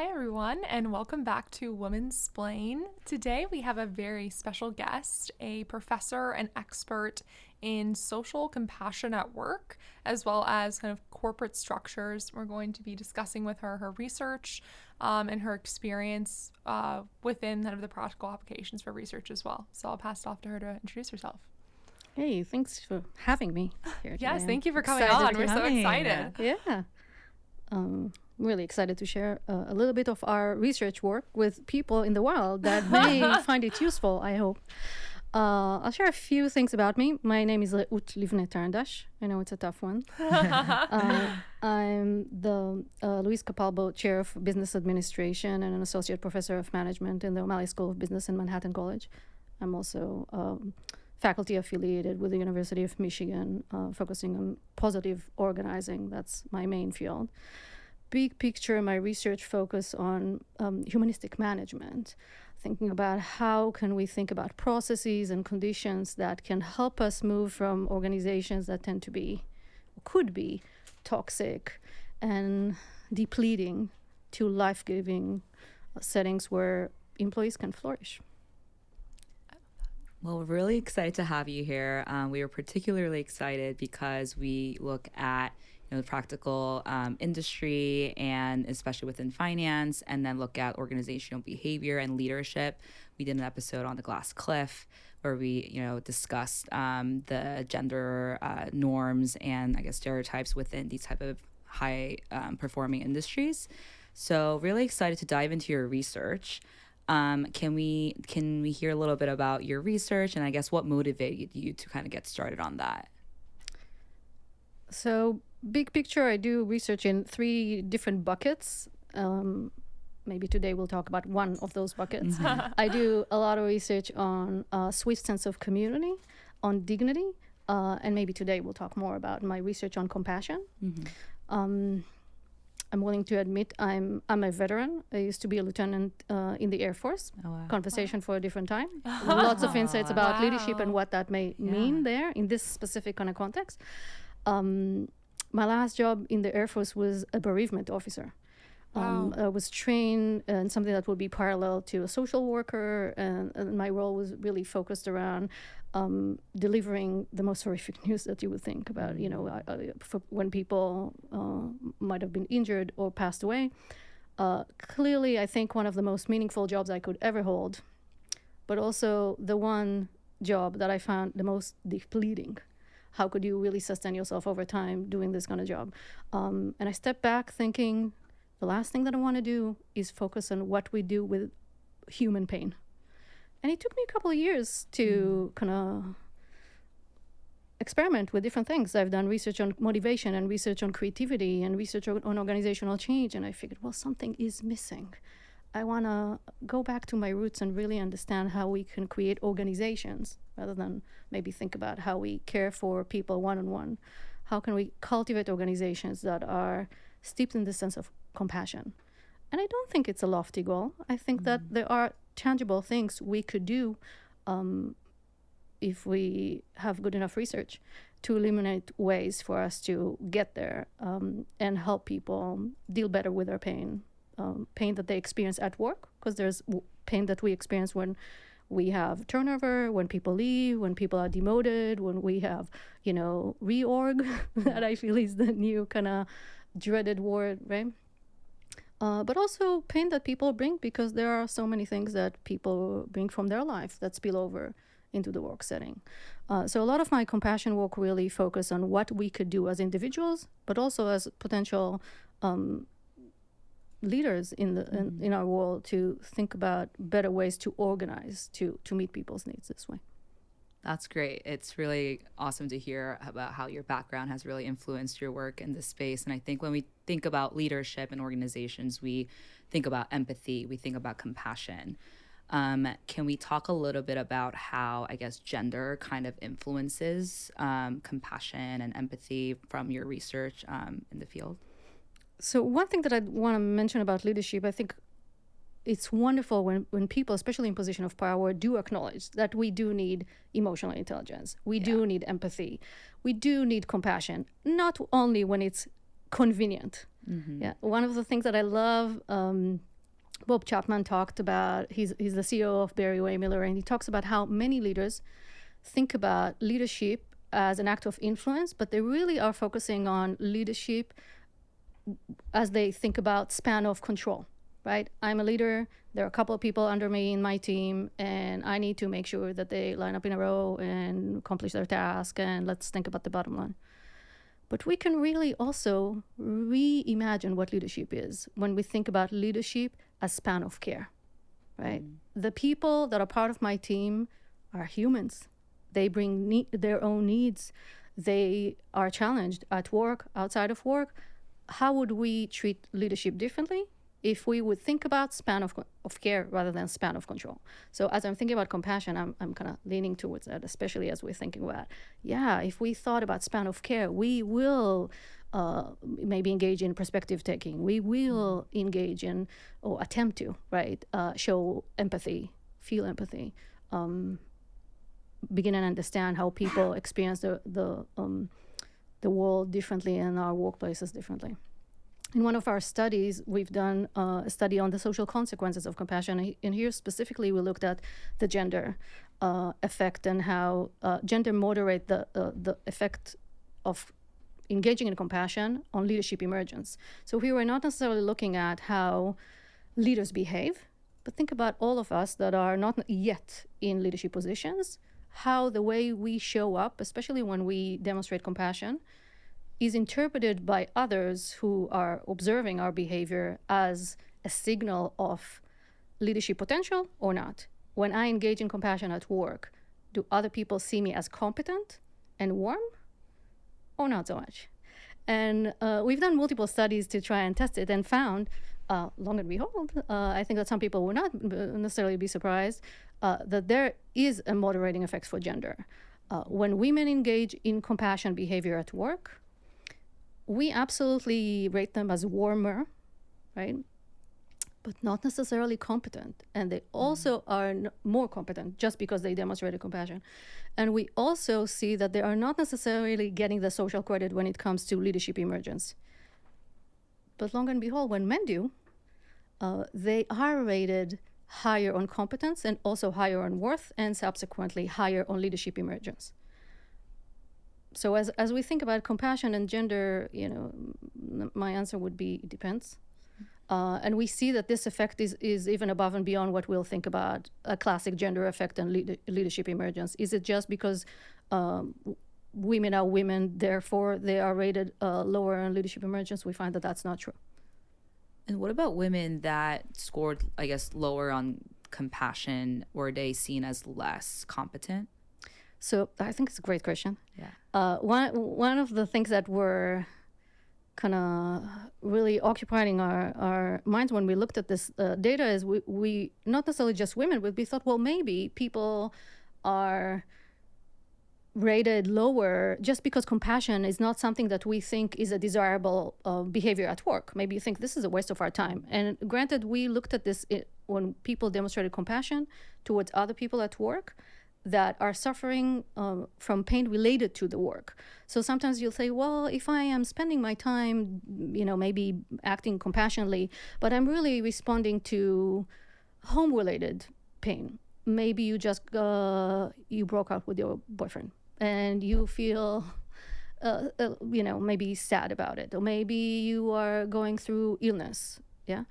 Hi, everyone, and welcome back to Womansplain. Today, we have a very special guest, a professor and expert in social compassion at work, as well as kind of corporate structures. We're going to be discussing with her research and her experience within kind of the practical applications for research as well. So I'll pass it off to her to introduce herself. Hey, thanks for having me here today. Yes, thank you for coming on. We're so excited. Yeah. Really excited to share a little bit of our research work with people in the world that may find it useful, I hope. I'll share a few things about me. My name is Reut Livne-Tarandach. I know it's a tough one. I'm the Luis Capalbo Chair of Business Administration and an Associate Professor of Management in the O'Malley School of Business in Manhattan College. I'm also faculty affiliated with the University of Michigan, focusing on positive organizing. That's my main field. Big picture, my research focus on humanistic management, thinking about how can we think about processes and conditions that can help us move from organizations that tend to be, could be, toxic and depleting to life-giving settings where employees can flourish. Well, we're really excited to have you here. We are particularly excited because we look at the practical industry and especially within finance, and then look at organizational behavior and leadership. We did an episode on the glass cliff where we, discussed the gender norms and I guess stereotypes within these type of high performing industries. So really excited to dive into your research. Can we hear a little bit about your research and I guess what motivated you to kind of get started on that? So big picture, I do research in 3 different buckets. Maybe today we'll talk about one of those buckets. Mm-hmm. I do a lot of research on swift sense of community, on dignity, and maybe today we'll talk more about my research on compassion. Mm-hmm. I'm willing to admit I'm a veteran. I used to be a lieutenant in the Air Force. Oh, wow. Conversation for a different time. Lots of insights about leadership and what that may mean there in this specific kind of context. My last job in the Air Force was a bereavement officer. I was trained in something that would be parallel to a social worker, and my role was really focused around delivering the most horrific news that you would think about, when people might have been injured or passed away. Clearly, I think one of the most meaningful jobs I could ever hold, but also the one job that I found the most depleting. How could you really sustain yourself over time doing this kind of job? And I stepped back thinking, the last thing that I want to do is focus on what we do with human pain. And it took me a couple of years to kind of experiment with different things. I've done research on motivation and research on creativity and research on organizational change. And I figured, well, something is missing. I want to go back to my roots and really understand how we can create organizations rather than maybe think about how we care for people one-on-one. How can we cultivate organizations that are steeped in the sense of compassion? And I don't think it's a lofty goal. I think that there are tangible things we could do if we have good enough research to eliminate ways for us to get there and help people deal better with their pain. Pain that they experience at work, because there's pain that we experience when we have turnover, when people leave, when people are demoted, when we have, reorg, that I feel is the new kind of dreaded word, right? But also pain that people bring because there are so many things that people bring from their life that spill over into the work setting. So a lot of my compassion work really focus on what we could do as individuals, but also as potential leaders in our world to think about better ways to organize to meet people's needs this way. That's great. It's really awesome to hear about how your background has really influenced your work in this space. And I think when we think about leadership in organizations, we think about empathy, we think about compassion. Can we talk a little bit about how, I guess, gender kind of influences compassion and empathy from your research in the field? So one thing that I want to mention about leadership, I think it's wonderful when people, especially in position of power, do acknowledge that we do need emotional intelligence. We do need empathy. We do need compassion, not only when it's convenient. Mm-hmm. Yeah. One of the things that I love Bob Chapman talked about, he's the CEO of Barry Wehmiller, and he talks about how many leaders think about leadership as an act of influence, but they really are focusing on leadership as they think about span of control, right? I'm a leader, there are a couple of people under me in my team, and I need to make sure that they line up in a row and accomplish their task, and let's think about the bottom line. But we can really also reimagine what leadership is when we think about leadership as span of care, right? The people that are part of my team are humans. They bring their own needs. They are challenged at work, outside of work. How would we treat leadership differently if we would think about span of care rather than span of control? So as I'm thinking about compassion, I'm kind of leaning towards that, especially as we're thinking about, if we thought about span of care, we will maybe engage in perspective taking. We will engage in, or attempt to, right, show empathy, feel empathy, begin and understand how people experience the world differently and our workplaces differently. In one of our studies, we've done a study on the social consequences of compassion. And here specifically, we looked at the gender effect and how gender moderate the effect of engaging in compassion on leadership emergence. So we were not necessarily looking at how leaders behave, but think about all of us that are not yet in leadership positions, how the way we show up, especially when we demonstrate compassion, is interpreted by others who are observing our behavior as a signal of leadership potential or not. When I engage in compassion at work, do other people see me as competent and warm or not so much? And we've done multiple studies to try and test it and found, long and behold, I think that some people will not necessarily be surprised, that there is a moderating effect for gender. When women engage in compassion behavior at work, we absolutely rate them as warmer, right? But not necessarily competent. And they also are more competent just because they demonstrated compassion. And we also see that they are not necessarily getting the social credit when it comes to leadership emergence. But long and behold, when men do, they are rated higher on competence and also higher on worth and subsequently higher on leadership emergence. So as we think about compassion and gender, my answer would be it depends. And we see that this effect is even above and beyond what we'll think about a classic gender effect and leadership emergence. Is it just because women are women, therefore they are rated lower in leadership emergence? We find that that's not true. And what about women that scored, I guess, lower on compassion? Were they seen as less competent? So I think it's a great question. Yeah. One of the things that were kind of really occupying our minds when we looked at this data is we not necessarily just women, but we thought, well, maybe people are rated lower just because compassion is not something that we think is a desirable behavior at work. Maybe you think this is a waste of our time. And granted, we looked at this when people demonstrated compassion towards other people at work that are suffering from pain related to the work. So sometimes you'll say, well, if I am spending my time, maybe acting compassionately, but I'm really responding to home-related pain. Maybe you just, you broke up with your boyfriend and you feel, maybe sad about it. Or maybe you are going through illness, yeah?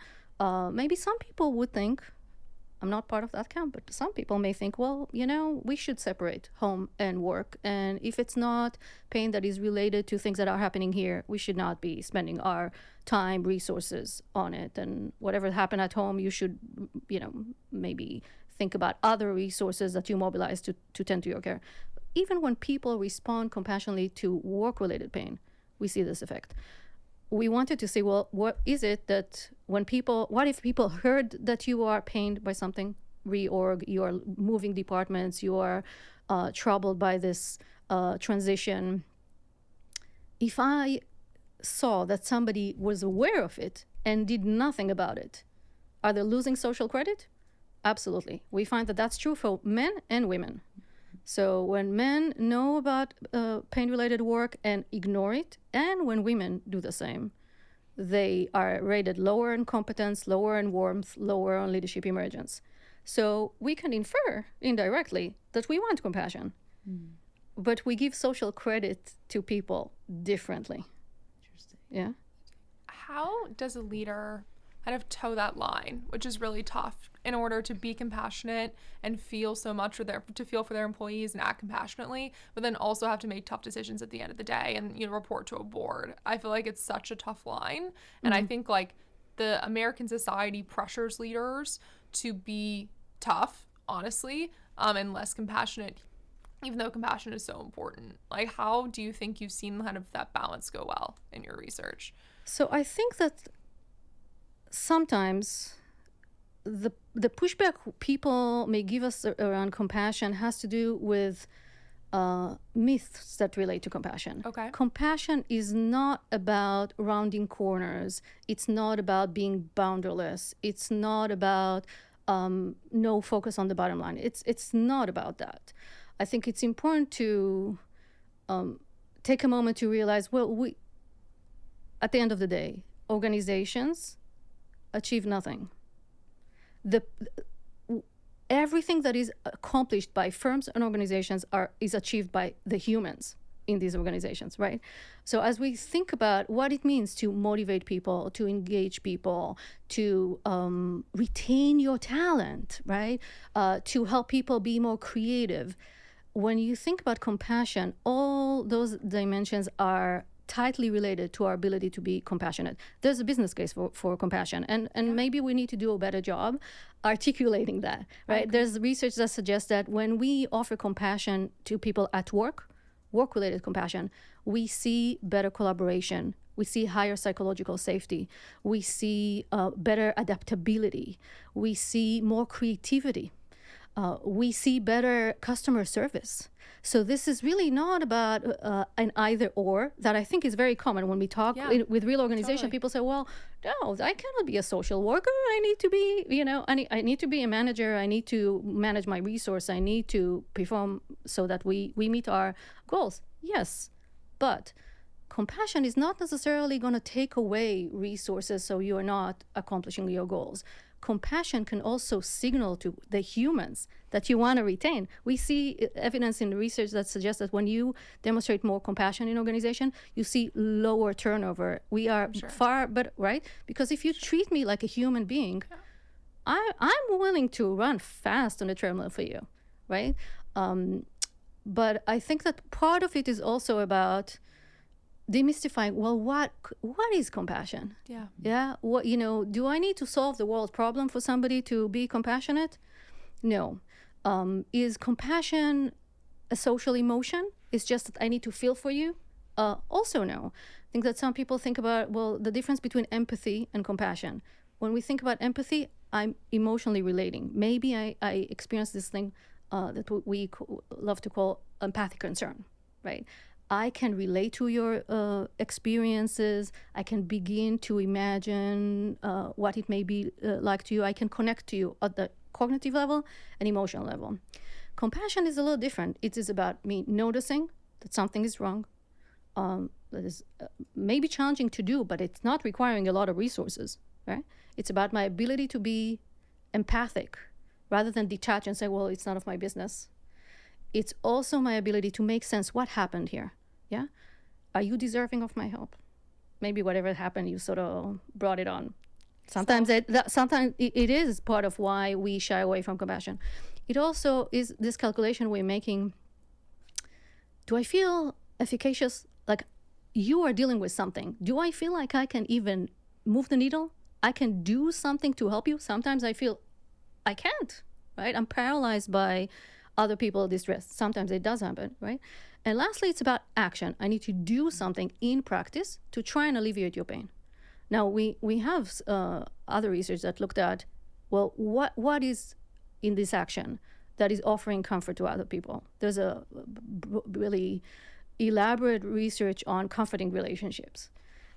Maybe some people would think, I'm not part of that camp, but some people may think, well, we should separate home and work. And if it's not pain that is related to things that are happening here, we should not be spending our time, resources on it. And whatever happened at home, you should, maybe think about other resources that you mobilize to tend to your care. Even when people respond compassionately to work-related pain, we see this effect. We wanted to say, well, what is it that what if people heard that you are pained by something, reorg, you are moving departments, you are troubled by this transition. If I saw that somebody was aware of it and did nothing about it, are they losing social credit? Absolutely. We find that that's true for men and women. So when men know about pain-related work and ignore it, and when women do the same, they are rated lower in competence, lower in warmth, lower on leadership emergence. So we can infer indirectly that we want compassion, but we give social credit to people differently. Interesting. Yeah. How does a leader kind of toe that line, which is really tough, in order to be compassionate and feel so much to feel for their employees and act compassionately, but then also have to make tough decisions at the end of the day and, you know, report to a board? I feel like it's such a tough line. And I think like the American society pressures leaders to be tough, honestly, and less compassionate, even though compassion is so important. Like, how do you think you've seen kind of that balance go well in your research? So I think that sometimes the pushback people may give us around compassion has to do with myths that relate to compassion. Okay. Compassion is not about rounding corners. It's not about being boundaryless. It's not about no focus on the bottom line. It's not about that. I think it's important to take a moment to realize, well, at the end of the day, organizations achieve nothing. Everything that is accomplished by firms and organizations is achieved by the humans in these organizations, right? So as we think about what it means to motivate people, to engage people, to retain your talent, right? To help people be more creative. When you think about compassion, all those dimensions are tightly related to our ability to be compassionate. There's a business case for compassion, and maybe we need to do a better job articulating that, right? Okay. There's research that suggests that when we offer compassion to people at work-related compassion, we see better collaboration, we see higher psychological safety, we see better adaptability, we see more creativity, we see better customer service. So this is really not about an either or that I think is very common when we talk with real organization. Totally. People say, well, no, I cannot be a social worker. I need to be, I need to be a manager. I need to manage my resource. I need to perform so that we meet our goals. Yes, but compassion is not necessarily going to take away resources so you are not accomplishing your goals. Compassion can also signal to the humans that you want to retain. We see evidence in the research that suggests that when you demonstrate more compassion in organization, you see lower turnover. We are far better, right? Because if you treat me like a human being, I'm willing to run fast on the treadmill for you, right? But I think that part of it is also about demystifying, well, what is compassion? Yeah. What, do I need to solve the world's problem for somebody to be compassionate? No. Is compassion a social emotion? It's just that I need to feel for you? Also no. I think that some people think about, well, the difference between empathy and compassion. When we think about empathy, I'm emotionally relating. Maybe I experience this thing that we love to call empathic concern, right? I can relate to your experiences. I can begin to imagine what it may be like to you. I can connect to you at the cognitive level and emotional level. Compassion is a little different. It is about me noticing that something is wrong. That is maybe challenging to do, but it's not requiring a lot of resources, right? It's about my ability to be empathic rather than detach and say, well, it's none of my business. It's also my ability to make sense what happened here. Yeah? Are you deserving of my help? Maybe whatever happened, you sort of brought it on. Sometimes it is part of why we shy away from compassion. It also is this calculation we're making. Do I feel efficacious? Like you are dealing with something. Do I feel like I can even move the needle? I can do something to help you? Sometimes I feel I can't, right? I'm paralyzed by other people distress. Sometimes it does happen, right? And lastly, it's about action. I need to do something in practice to try and alleviate your pain. Now, we have other research that looked at, well, what is in this action that is offering comfort to other people? There's a really elaborate research on comforting relationships.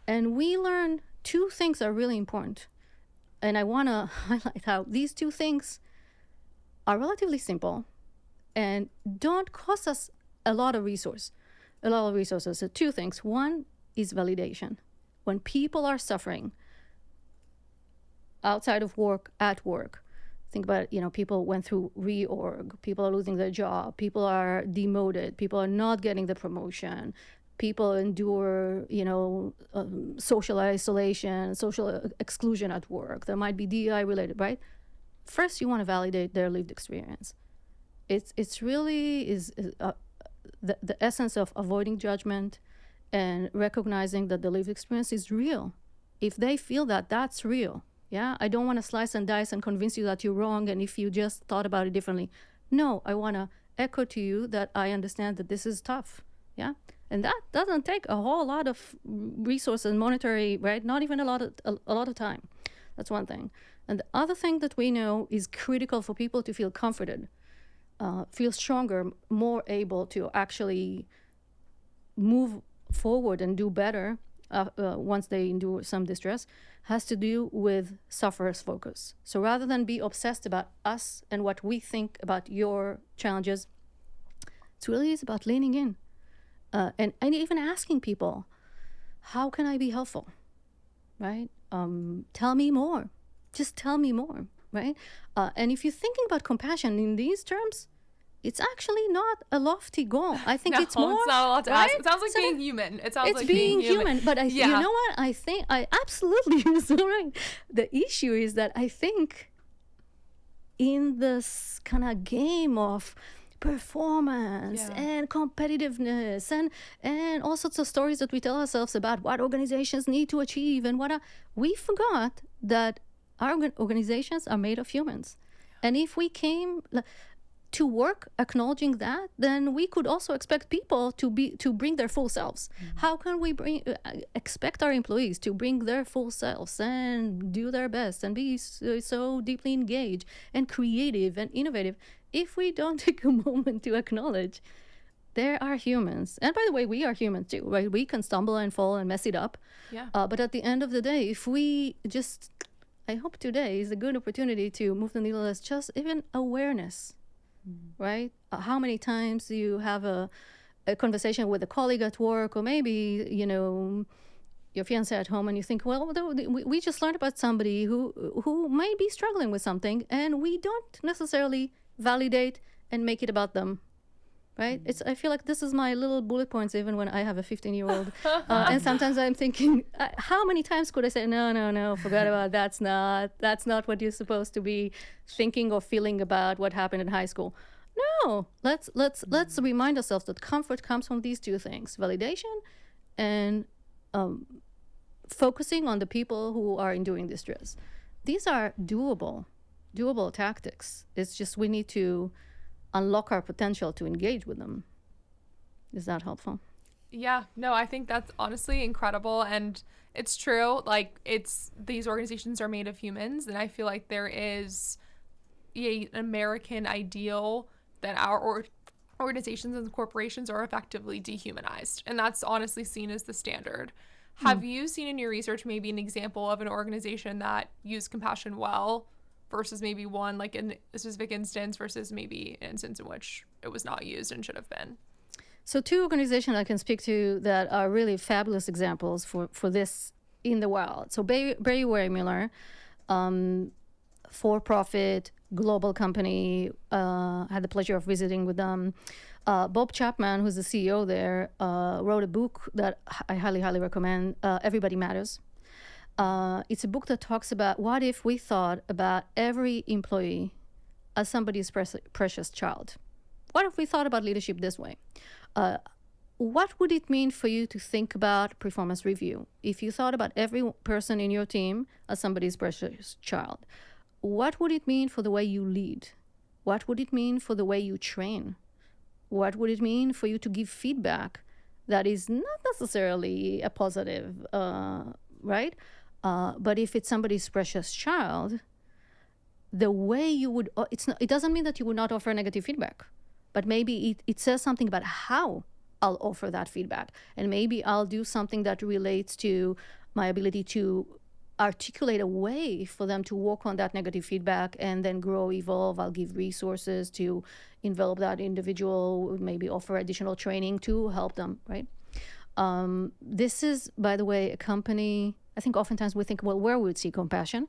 And we learned two things are really important. And I want to highlight how these two things are relatively simple and don't cost us a lot of resources. So two things. One is validation. When people are suffering outside of work, at work, think about it, people went through reorg, people are losing their job, people are demoted, people are not getting the promotion, people endure, social isolation, social exclusion at work. There might be DEI related, right? First, you want to validate their lived experience. It's really the essence of avoiding judgment and recognizing that the lived experience is real. If they feel that, that's real. Yeah, I don't want to slice and dice and convince you that you're wrong and if you just thought about it differently. No, I want to echo to you that I understand that this is tough. Yeah, and that doesn't take a whole lot of resources, monetary, right? Not even a lot of time. That's one thing. And the other thing that we know is critical for people to feel comforted, feel stronger, more able to actually move forward and do better once they endure some distress, has to do with sufferer's focus. So rather than be obsessed about us and what we think about your challenges, it's really is about leaning in and even asking people, how can I be helpful, right? Tell me more. Just tell me more, right? And if you're thinking about compassion in these terms, it's actually not a lofty goal. I think it's more. It's not a lot to right? ask. It sounds like being human. It sounds it's like being human. But you know what? I think I absolutely you're so right. The issue is that I think in this kind of game of performance and competitiveness and all sorts of stories that we tell ourselves about what organizations need to achieve and we forgot that our organizations are made of humans. And if we came to work acknowledging that, then we could also expect people to bring their full selves. How can we expect our employees to bring their full selves and do their best and be so deeply engaged and creative and innovative if we don't take a moment to acknowledge there are humans? And by the way, we are humans too, right? We can stumble and fall and mess it up. But at the end of the day, if we just, I hope today is a good opportunity to move the needle as just even awareness. Right? How many times you have a conversation with a colleague at work, or maybe, your fiance at home, and you think, well, we just learned about somebody who may be struggling with something, and we don't necessarily validate and make it about them. Right? I feel like this is my little bullet points, even when I have a 15-year-old. And sometimes I'm thinking, how many times could I say, no, forget about it. That's not what you're supposed to be thinking or feeling about what happened in high school. No, let's remind ourselves that comfort comes from these two things: validation and focusing on the people who are enduring distress. These are doable tactics. It's just we need to unlock our potential to engage with them. Is that helpful? Yeah, no, I think that's honestly incredible. And it's true. Like, these organizations are made of humans. And I feel like there is an American ideal that our organizations and corporations are effectively dehumanized. And that's honestly seen as the standard. Have you seen in your research maybe an example of an organization that used compassion well versus maybe one, like in a specific instance, versus maybe an instance in which it was not used and should have been? So 2 organizations I can speak to that are really fabulous examples for this in the wild. So Berry-Wehmiller, for-profit global company, had the pleasure of visiting with them. Bob Chapman, who's the CEO there, wrote a book that I highly, highly recommend, Everybody Matters. It's a book that talks about what if we thought about every employee as somebody's precious child. What if we thought about leadership this way? What would it mean for you to think about performance review if you thought about every person in your team as somebody's precious child? What would it mean for the way you lead? What would it mean for the way you train? What would it mean for you to give feedback that is not necessarily a positive, right? But if it's somebody's precious child, the way you would, it doesn't mean that you would not offer negative feedback, but maybe it says something about how I'll offer that feedback. And maybe I'll do something that relates to my ability to articulate a way for them to work on that negative feedback and then grow, evolve. I'll give resources to envelop that individual, maybe offer additional training to help them, right? This is, by the way, a company. I think oftentimes we think, well, where would we see compassion?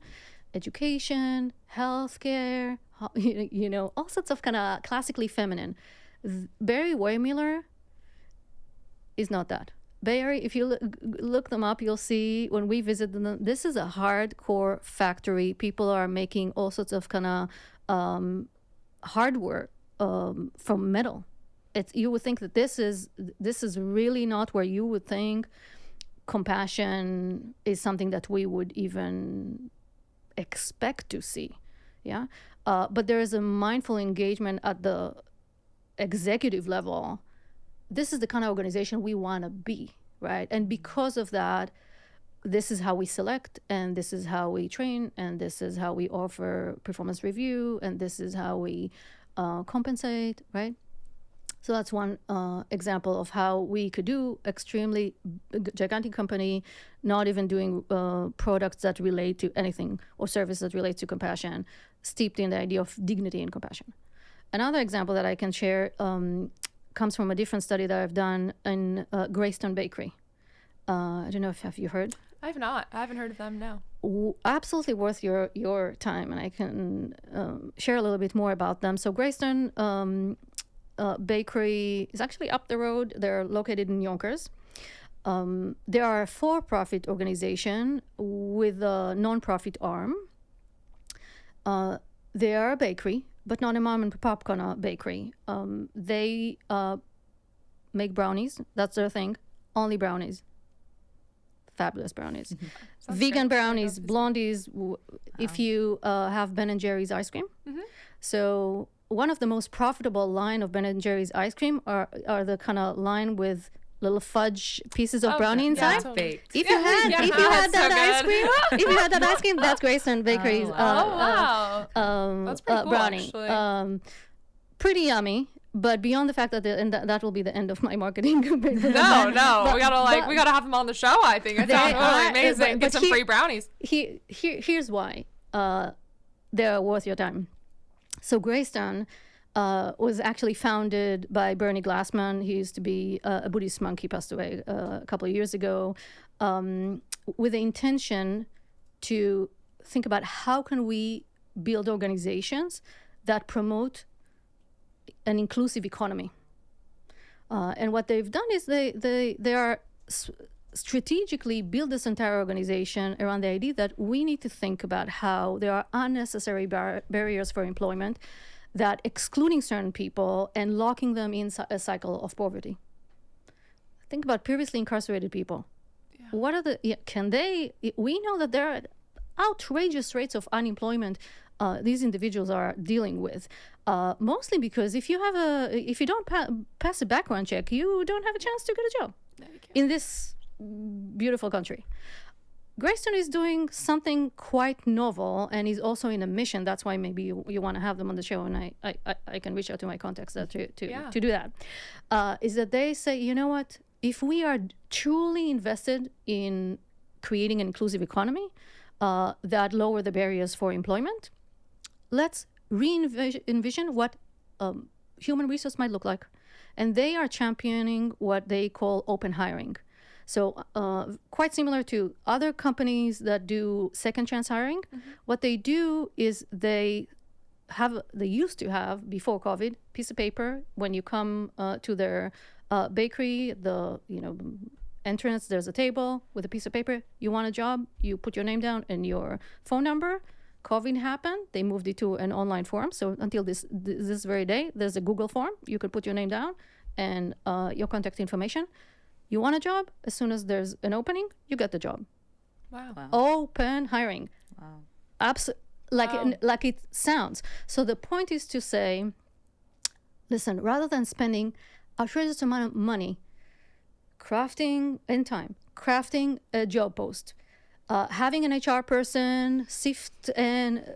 Education, healthcare, all sorts of kind of classically feminine. Barry Wehmiller is not that. Barry, if you look them up, you'll see when we visit them, this is a hardcore factory. People are making all sorts of kind of hardware from metal. You would think that this is really not where you would think compassion is something that we would even expect to see. Yeah. But there is a mindful engagement at the executive level. This is the kind of organization we want to be, right? And because of that, this is how we select, and this is how we train, and this is how we offer performance review, and this is how we compensate, right? So that's one example of how we could do extremely gigantic company, not even doing products that relate to anything or services that relate to compassion, steeped in the idea of dignity and compassion. Another example that I can share comes from a different study that I've done in Greystone Bakery. I don't know if have you heard? I have not. I haven't heard of them, no. Absolutely worth your time, and I can share a little bit more about them. So Greystone Bakery is actually up the road. They're located in Yonkers. They are a for-profit organization with a non-profit arm. They are a bakery, but not a mom and pop kind of bakery. They make brownies. That's their thing. Only brownies. Fabulous brownies. Mm-hmm. Vegan brownies, blondies. If you have Ben & Jerry's ice cream. Mm-hmm. So one of the most profitable line of Ben & Jerry's ice cream are the kind of line with little fudge pieces of brownie inside. Yeah, totally. If you had that ice cream, if you had that ice cream, that's Greystone Bakery's wow. That's pretty cool, brownie. actually. Pretty yummy. But beyond the fact that that will be the end of my marketing. No, we gotta have them on the show. I think it sounds really amazing. Get some free brownies. Here's why they're worth your time. So Greystone was actually founded by Bernie Glassman. He used to be a Buddhist monk. He passed away a couple of years ago, with the intention to think about how can we build organizations that promote an inclusive economy. And what they've done is they are strategically build this entire organization around the idea that we need to think about how there are unnecessary barriers for employment that excluding certain people and locking them in a cycle of poverty. Think about previously incarcerated people. Yeah. What are we know that there are outrageous rates of unemployment these individuals are dealing with, mostly because if you don't pass a background check, you don't have a chance to get a job in this beautiful country. Greystone is doing something quite novel and is also in a mission. That's why maybe you want to have them on the show, and I can reach out to my contacts to do that. Is that they say, you know what? If we are truly invested in creating an inclusive economy that lower the barriers for employment, let's re-envision what human resource might look like. And they are championing what they call open hiring. So quite similar to other companies that do second chance hiring. Mm-hmm. What they do is they used to have, before COVID, piece of paper when you come to their bakery, the entrance, there's a table with a piece of paper. You want a job, you put your name down and your phone number. COVID happened, they moved it to an online form. So until this very day, there's a Google form. You could put your name down and your contact information. You want a job? As soon as there's an opening, you get the job. Wow. Open hiring. Wow. Like it sounds. So the point is to say, listen, rather than spending outrageous amount of money crafting a job post, having an HR person sift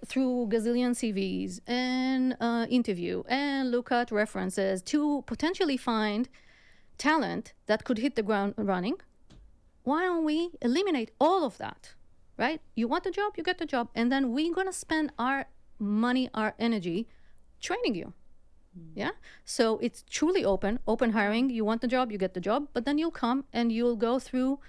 through gazillion CVs and interview and look at references to potentially find talent that could hit the ground running, why don't we eliminate all of that, right? You want the job, you get the job, and then we're going to spend our money, our energy training you. Yeah. So it's truly open hiring. You want the job, you get the job, but then you'll come and you'll go through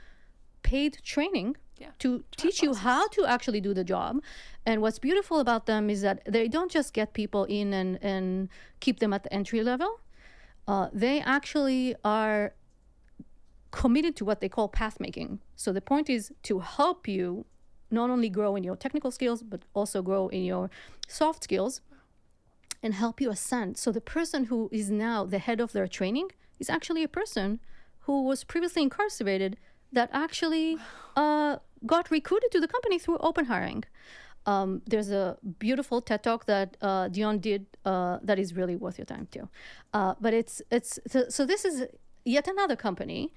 paid training to teach you how to actually do the job. And what's beautiful about them is that they don't just get people in and keep them at the entry level. They actually are committed to what they call path making. So the point is to help you not only grow in your technical skills, but also grow in your soft skills and help you ascend. So the person who is now the head of their training is actually a person who was previously incarcerated that actually got recruited to the company through open hiring. There's a beautiful TED Talk that Dion did that is really worth your time too. But so this is yet another company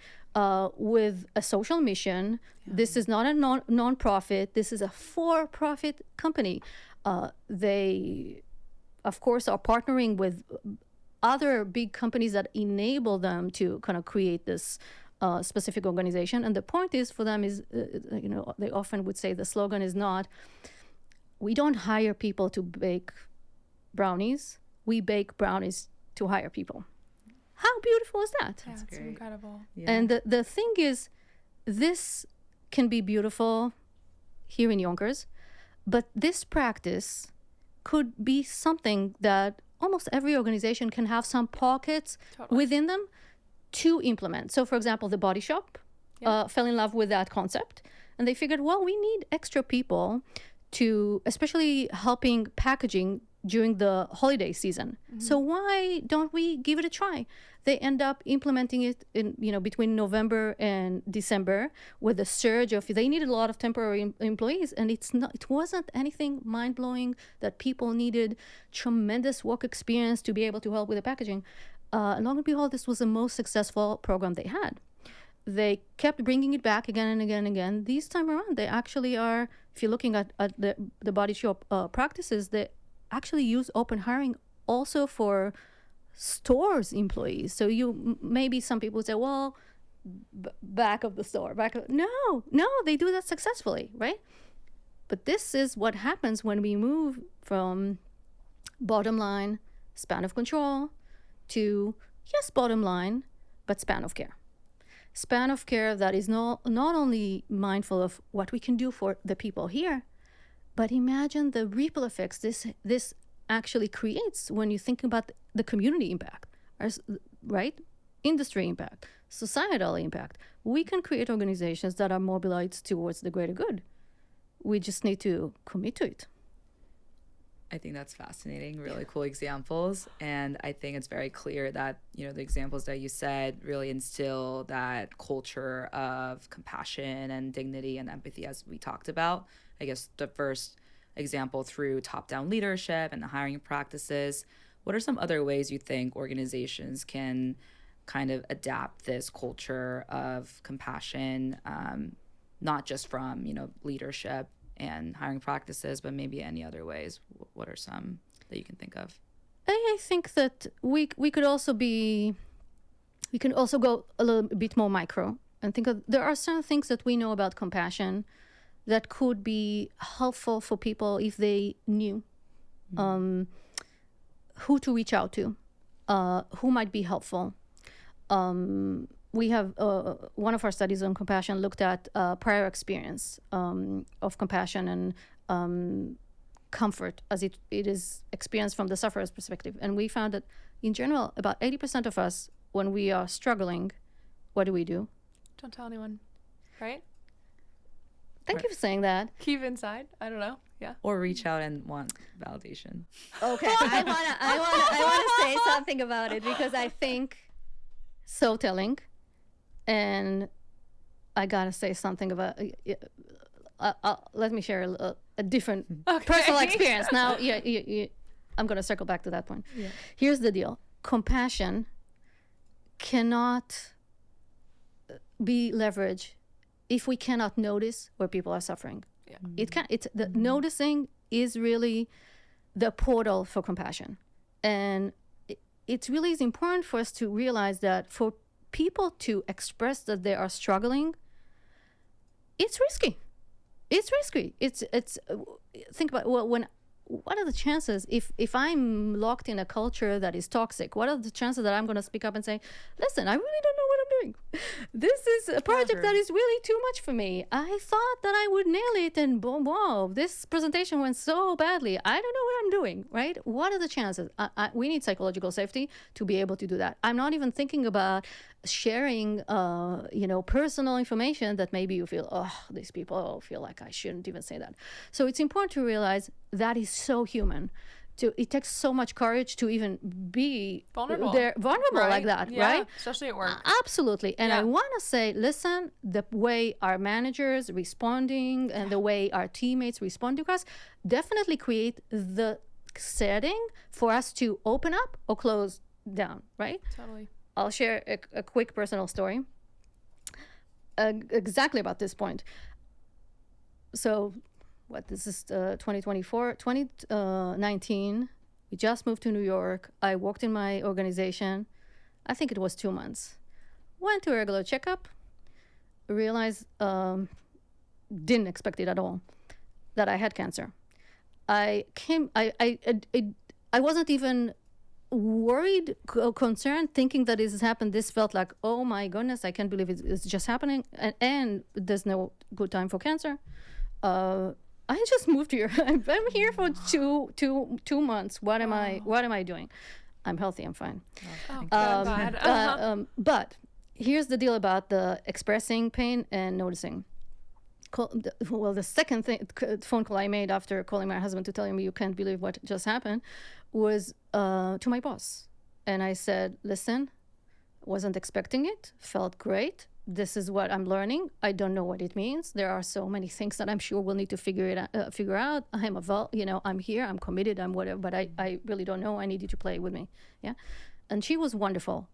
with a social mission. This is not a non-profit. This is a for-profit company. They, of course, are partnering with other big companies that enable them to kind of create this specific organization. And the point is for them is, they often would say the slogan is not, we don't hire people to bake brownies. We bake brownies to hire people. How beautiful is that? That's great. incredible. Yeah. And the thing is, this can be beautiful here in Yonkers, but this practice could be something that almost every organization can have some pockets within them to implement. So for example, the Body Shop fell in love with that concept, and they figured, well, we need extra people to, especially helping packaging during the holiday season. So why don't we give it a try? They end up implementing it in, between November and December with a surge of, they needed a lot of temporary employees, and it wasn't anything mind-blowing that people needed tremendous work experience to be able to help with the packaging. And long and behold, this was the most successful program they had. They kept bringing it back again and again and again. This time around, they actually are, if you're looking at the Body Shop practices, they actually use open hiring also for stores employees. So maybe some people say, well, back of the store, no, they do that successfully, right? But this is what happens when we move from bottom line, span of control, to, yes, bottom line, but span of care. Span of care that is not only mindful of what we can do for the people here, but imagine the ripple effects this actually creates when you think about the community impact, right? Industry impact, societal impact. We can create organizations that are mobilized towards the greater good. We just need to commit to it. I think that's fascinating, really cool examples. And I think it's very clear that, the examples that you said really instill that culture of compassion and dignity and empathy, as we talked about. I guess the first example through top-down leadership and the hiring practices. What are some other ways you think organizations can kind of adapt this culture of compassion, not just from, leadership and hiring practices, but maybe any other ways? What are some that you can think of? I think that we can also go a little bit more micro and think of, there are certain things that we know about compassion that could be helpful for people if they knew who to reach out to, who might be helpful. We have one of our studies on compassion looked at prior experience of compassion and comfort as it is experienced from the sufferer's perspective. And we found that in general, about 80% of us, when we are struggling, what do? Don't tell anyone, right? Thank you for saying that. Keep inside. I don't know. Yeah. Or reach out and want validation. Okay, I wanna say something about it because I think so telling, and I gotta say something about. Let me share a different personal experience. Now, I'm gonna circle back to that point. Yeah. Here's the deal: compassion cannot be leveraged if we cannot notice where people are suffering. Yeah. Noticing is really the portal for compassion. And it really is important for us to realize that for people to express that they are struggling, it's risky. It's think about, well, what are the chances if I'm locked in a culture that is toxic? What are the chances that I'm going to speak up and say, listen, I really don't know what I'm doing. This is a project that is really too much for me. I thought that I would nail it, and boom, wow, this presentation went so badly. I don't know what I'm doing, right? What are the chances? We need psychological safety to be able to do that. I'm not even thinking about sharing, personal information that maybe you feel, oh, these people feel like I shouldn't even say that. So it's important to realize that is so human. It takes so much courage to even be vulnerable right? Like that, right? Especially at work. Absolutely. And I want to say, listen, the way our managers responding and the way our teammates respond to us definitely create the setting for us to open up or close down, right? Totally. I'll share a quick personal story exactly about this point. So this is 2019. We just moved to New York. I worked in my organization. I think it was 2 months. Went to a regular checkup. Realized, didn't expect it at all, that I had cancer. I wasn't even worried, concerned, thinking that this has happened. This felt like, oh my goodness, I can't believe it's just happening, and there's no good time for cancer. I just moved here. I'm here for two months. What am I doing? I'm healthy. I'm fine. But here's the deal about the expressing pain and noticing. The second phone call I made after calling my husband to tell him you can't believe what just happened was to my boss. And I said, listen, wasn't expecting it, felt great. This is what I'm learning. I don't know what it means. There are so many things that I'm sure we'll need to figure out. I'm here, I'm committed, I'm whatever, but I really don't know. I need you to play with me. Yeah. And she was wonderful.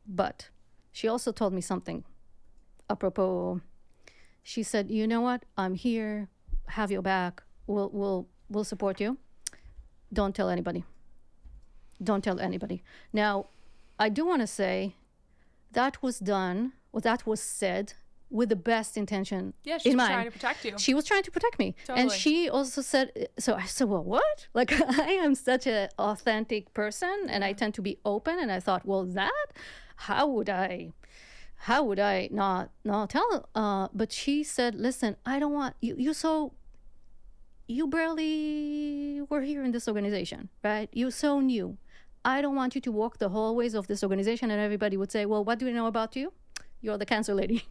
But she also told me something apropos. She said, you know what? I'm here, have your back. We'll support you. Don't tell anybody. Don't tell anybody. Now, I do want to say that was done, or that was said with the best intention in mind. Trying to protect you. She was trying to protect me. Totally. And she also said, so I said, well, what? Like, I am such an authentic person, and I tend to be open. And I thought, well, how would I not tell? But she said, listen, I don't want you barely were here in this organization, right? You're so new. I don't want you to walk the hallways of this organization and everybody would say, well, what do we know about you? You're the cancer lady.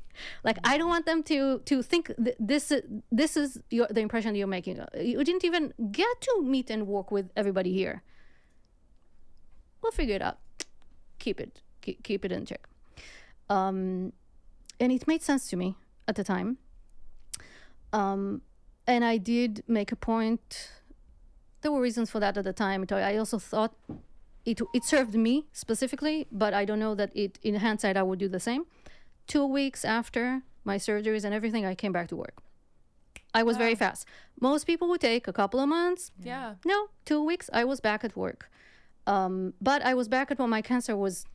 Like, I don't want them to think this is the impression you're making. You didn't even get to meet and work with everybody here. We'll figure it out. Keep it in check. And it made sense to me at the time. And I did make a point. There were reasons for that at the time. I also thought it served me specifically, but I don't know that in hindsight I would do the same. 2 weeks after my surgeries and everything, I came back to work. I was very fast. Most people would take a couple of months. Yeah. No, 2 weeks, I was back at work. But I was back at when my cancer was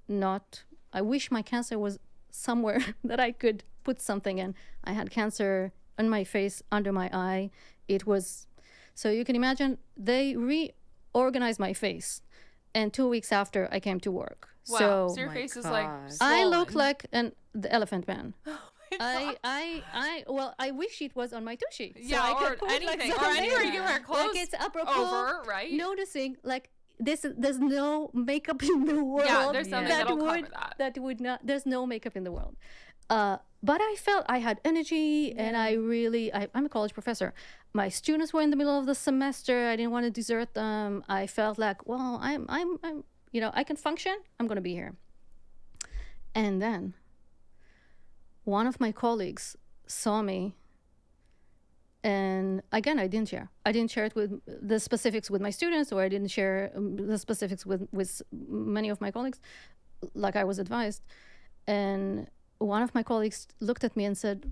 not. I wish my cancer was somewhere that I could put something in. I had cancer on my face, under my eye. It was, so you can imagine, they reorganized my face. And 2 weeks after, I came to work. Wow. So your face is like swollen. I look like the elephant man. I wish it was on my tushy. Yeah, so or anything. Or anywhere you can wear clothes like it's apropos, over, right? Noticing, like, there's no makeup in the world. Yeah, there's something that'll cover that. That would not, there's no makeup in the world. But I felt I had energy, and I'm a college professor. My students were in the middle of the semester. I didn't want to desert them. I felt like, well, I'm I can function. I'm going to be here. And then one of my colleagues saw me, and again, I didn't share. I didn't share it with the specifics with my students, or I didn't share the specifics with many of my colleagues, like I was advised. And one of my colleagues looked at me and said,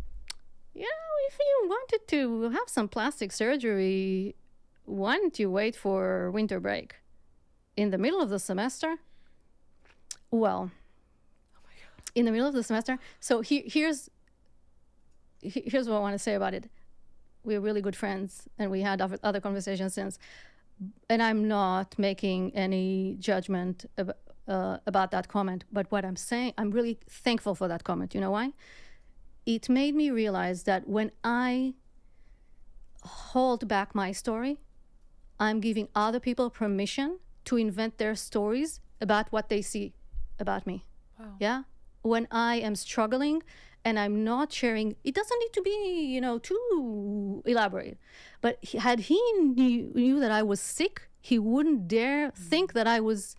if you wanted to have some plastic surgery, why don't you wait for winter break? In the middle of the semester? Well, in the middle of the semester. So here's what I want to say about it. we're really good friends, and we had other conversations since. And I'm not making any judgment about that comment. But what I'm saying, I'm really thankful for that comment. You know why? It made me realize that when I hold back my story, I'm giving other people permission to invent their stories about what they see about me. Wow. Yeah? When I am struggling and I'm not sharing, it doesn't need to be, too elaborate. But had he knew that I was sick, he wouldn't dare think that I was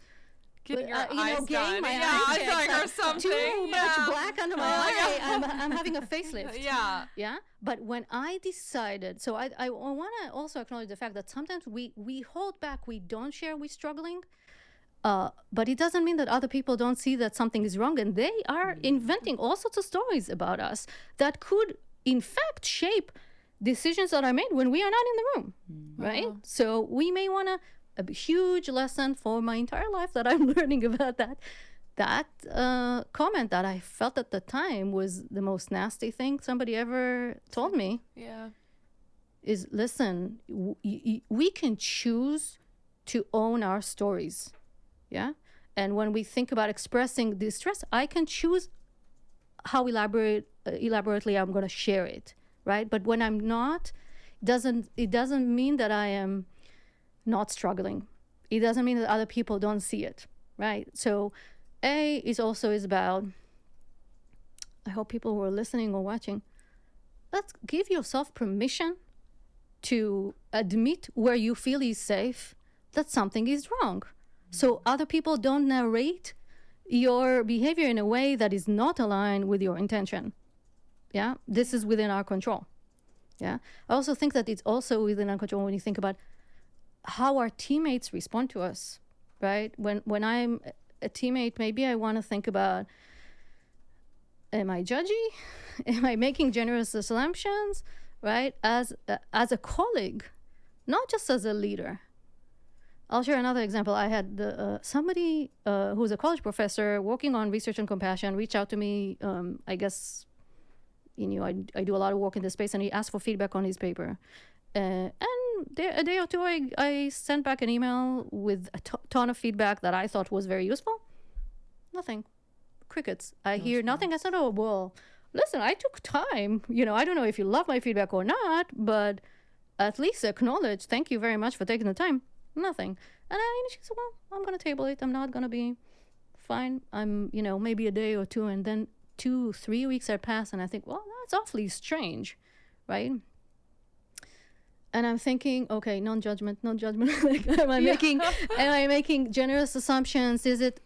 Getting your eyes done. my Yeah, eyes I thought checked, or something. too much Yeah. black under my eye. I'm having a facelift. Yeah. Yeah. But when I decided, so I want to also acknowledge the fact that sometimes we hold back, we don't share, we're struggling. But it doesn't mean that other people don't see that something is wrong, and they are inventing all sorts of stories about us that could, in fact, shape decisions that are made when we are not in the room, right? Wow. So we may want to, a huge lesson for my entire life that I'm learning about that comment that I felt at the time was the most nasty thing somebody ever told me. Yeah. Is listen, we can choose to own our stories. Yeah. And when we think about expressing distress, I can choose how elaborately I'm going to share it. Right. But when I'm not, it doesn't mean that I am not struggling. It doesn't mean that other people don't see it. Right. So is about, I hope people who are listening or watching, let's give yourself permission to admit where you feel is safe that something is wrong. So other people don't narrate your behavior in a way that is not aligned with your intention. Yeah, this is within our control. Yeah, I also think that it's also within our control when you think about how our teammates respond to us, right? When I'm a teammate, maybe I want to think about, am I judgy? Am I making generous assumptions, right? As a colleague, not just as a leader. I'll share another example. I had somebody who's a college professor working on research and compassion reach out to me. I guess, I do a lot of work in this space, and he asked for feedback on his paper. And a day or two, I sent back an email with a ton of feedback that I thought was very useful. Nothing. Crickets. I hear nothing. I said, oh, well, listen, I took time. I don't know if you love my feedback or not, but at least acknowledge, thank you very much for taking the time. Nothing. And she said, well, I'm going to table it. I'm not going to be fine. I'm, maybe a day or two. And then 2-3 weeks had passed. And I think, well, that's awfully strange. Right. And I'm thinking, okay, non-judgment. Like, am I making generous assumptions? Is it,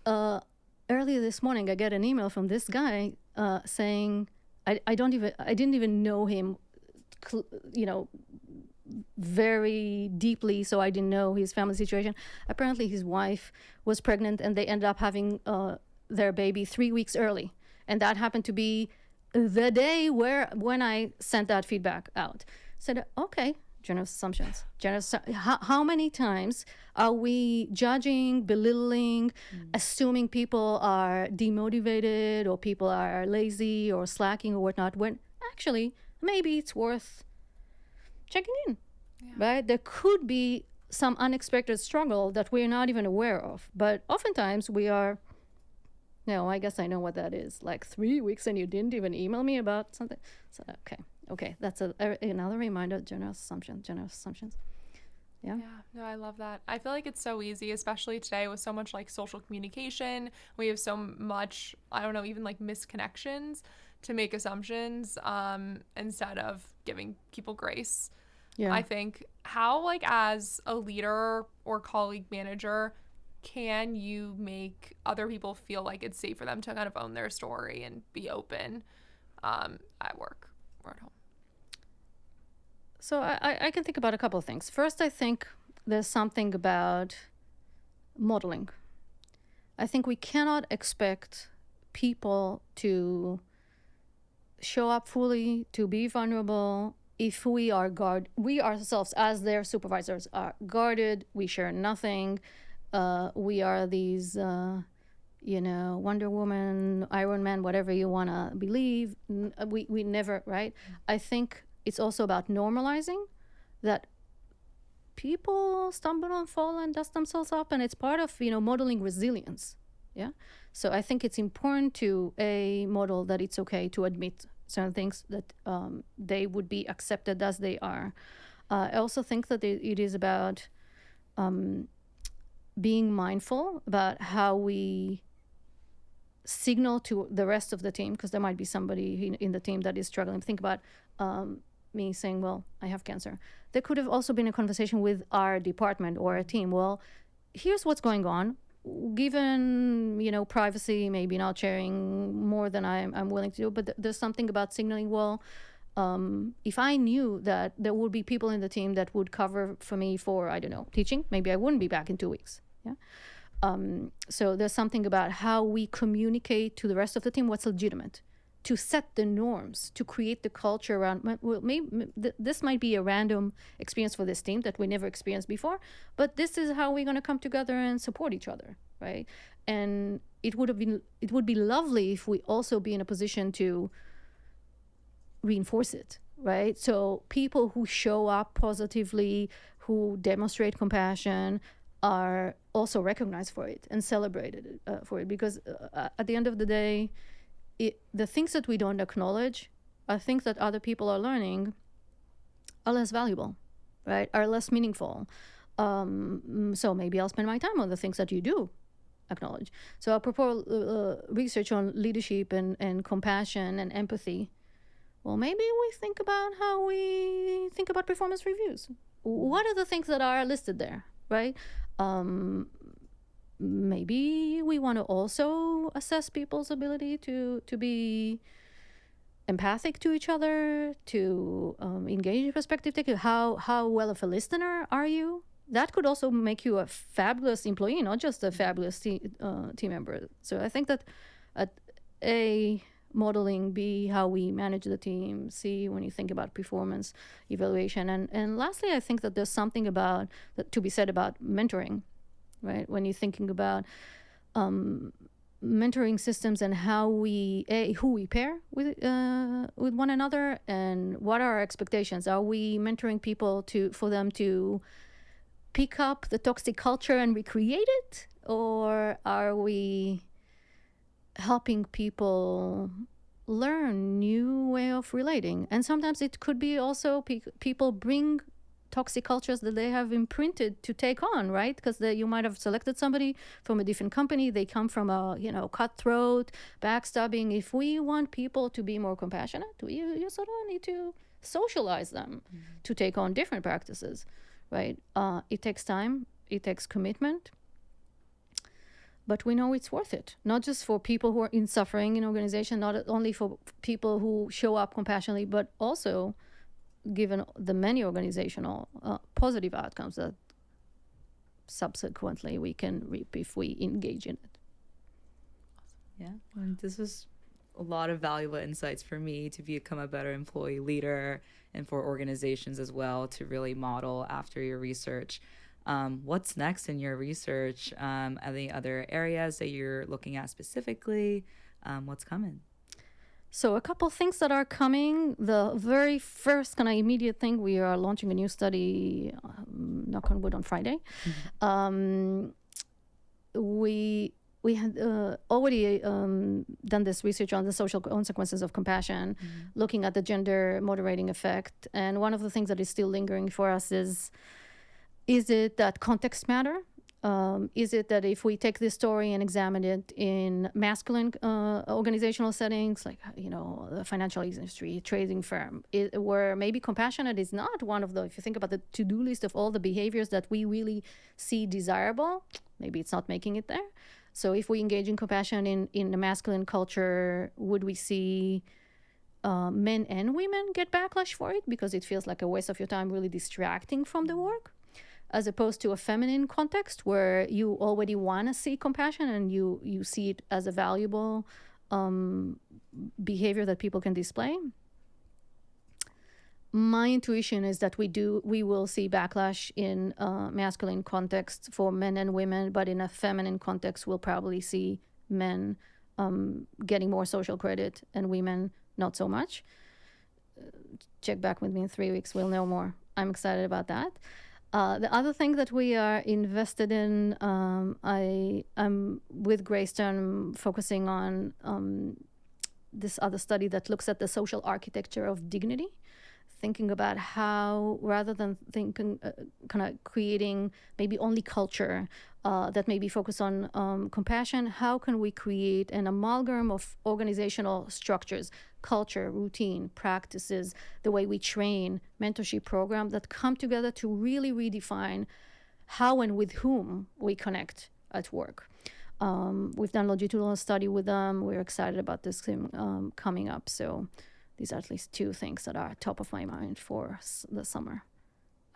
earlier this morning, I get an email from this guy saying, I didn't even know him, very deeply, so I didn't know his family situation. Apparently his wife was pregnant and they ended up having their baby 3 weeks early, and that happened to be the day when I sent that feedback out. Said, okay, generous assumptions. How many times are we judging, belittling, assuming people are demotivated or people are lazy or slacking or whatnot, when actually maybe it's worth checking in, right? There could be some unexpected struggle that we're not even aware of. But oftentimes we are, I guess I know what that is. Like 3 weeks and you didn't even email me about something. So, okay. That's another reminder, generous assumptions. Yeah. No, I love that. I feel like it's so easy, especially today with so much like social communication. We have so much, I don't know, even like misconnections to make assumptions instead of giving people grace. Yeah. I think how, like, as a leader or colleague manager, can you make other people feel like it's safe for them to kind of own their story and be open at work or at home? So I can think about a couple of things. First, I think there's something about modeling. I think we cannot expect people to show up fully, to be vulnerable, if we ourselves as their supervisors are guarded, we share nothing, we are these, Wonder Woman, Iron Man, whatever you want to believe, we never, right? I think it's also about normalizing that people stumble and fall and dust themselves up, and it's part of modeling resilience. Yeah. So I think it's important to model that it's okay to admit certain things, that they would be accepted as they are. I also think that it is about being mindful about how we signal to the rest of the team, because there might be somebody in the team that is struggling. Think about me saying, well, I have cancer. There could have also been a conversation with our department or a team. Well, here's what's going on. Given privacy, maybe not sharing more than I'm willing to do, but there's something about signaling, well, if I knew that there would be people in the team that would cover for me for, I don't know, teaching, maybe I wouldn't be back in 2 weeks. Yeah. So there's something about how we communicate to the rest of the team what's legitimate, to set the norms, to create the culture around, well, maybe this might be a random experience for this team that we never experienced before, but this is how we're going to come together and support each other, right? And it would be lovely if we also be in a position to reinforce it, right? So people who show up positively, who demonstrate compassion, are also recognized for it and celebrated for it, because at the end of the day, the things that we don't acknowledge are things that other people are learning are less valuable, right? Are less meaningful. So maybe I'll spend my time on the things that you do acknowledge. So apropos research on leadership and compassion and empathy, well, maybe we think about how we think about performance reviews. What are the things that are listed there, right? Maybe we want to also assess people's ability to be empathic to each other, to engage in perspective taking. How well of a listener are you? That could also make you a fabulous employee, not just a fabulous team member. So I think that modeling, B, how we manage the team, C, when you think about performance evaluation. And lastly, I think that there's something to be said about mentoring, right? When you're thinking about mentoring systems and how who we pair with one another, and what are our expectations? Are we mentoring people for them to pick up the toxic culture and recreate it? Or are we helping people learn new way of relating? And sometimes it could be also people bring toxic cultures that they have imprinted to take on, right? Because you might have selected somebody from a different company. They come from a cutthroat, backstabbing. If we want people to be more compassionate, you sort of need to socialize them to take on different practices, right? It takes time. It takes commitment. But we know it's worth it, not just for people who are in suffering in organization, not only for people who show up compassionately, but also given the many organizational positive outcomes that subsequently we can reap if we engage in it. Yeah, and this was a lot of valuable insights for me to become a better employee leader, and for organizations as well to really model after your research. What's next in your research? Any other areas that you're looking at specifically? What's coming? So a couple things that are coming. The very first kind of immediate thing, we are launching a new study, knock on wood, on Friday. We had already done this research on the social consequences of compassion, looking at the gender moderating effect. And one of the things that is still lingering for us is it that context matter? Is it that if we take this story and examine it in masculine organizational settings, like, the financial industry, trading firm, where maybe compassionate is not one of if you think about the to-do list of all the behaviors that we really see desirable, maybe it's not making it there. So if we engage in compassion in the masculine culture, would we see men and women get backlash for it because it feels like a waste of your time, really distracting from the work? As opposed to a feminine context where you already want to see compassion and you see it as a valuable behavior that people can display. My intuition is that we will see backlash in masculine context for men and women, but in a feminine context, we'll probably see men getting more social credit and women not so much. check back with me in 3 weeks. We'll know more. I'm excited about that. The other thing that we are invested in, I'm with Greystone focusing on this other study that looks at the social architecture of dignity, thinking about how, rather than thinking, kind of creating maybe only culture that maybe focus on compassion, how can we create an amalgam of organizational structures, culture, routine, practices, the way we train, mentorship program that come together to really redefine how and with whom we connect at work. We've done longitudinal study with them. We're excited about this coming up. So these are at least two things that are top of my mind for the summer.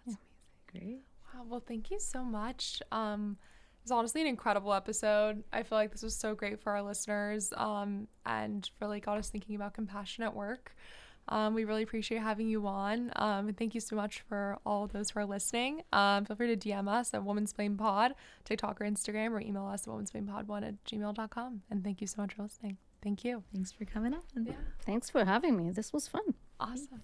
That's amazing. Great. Wow. Well, thank you so much. It was honestly an incredible episode. I feel like this was so great for our listeners and really got us thinking about compassion at work. We really appreciate having you on. And thank you so much for all those who are listening. Feel free to DM us at womansplainpod, TikTok or Instagram, or email us at womansplainpod1@gmail.com. And thank you so much for listening. Thank you. Thanks for coming on. Yeah. Thanks for having me. This was fun. Awesome.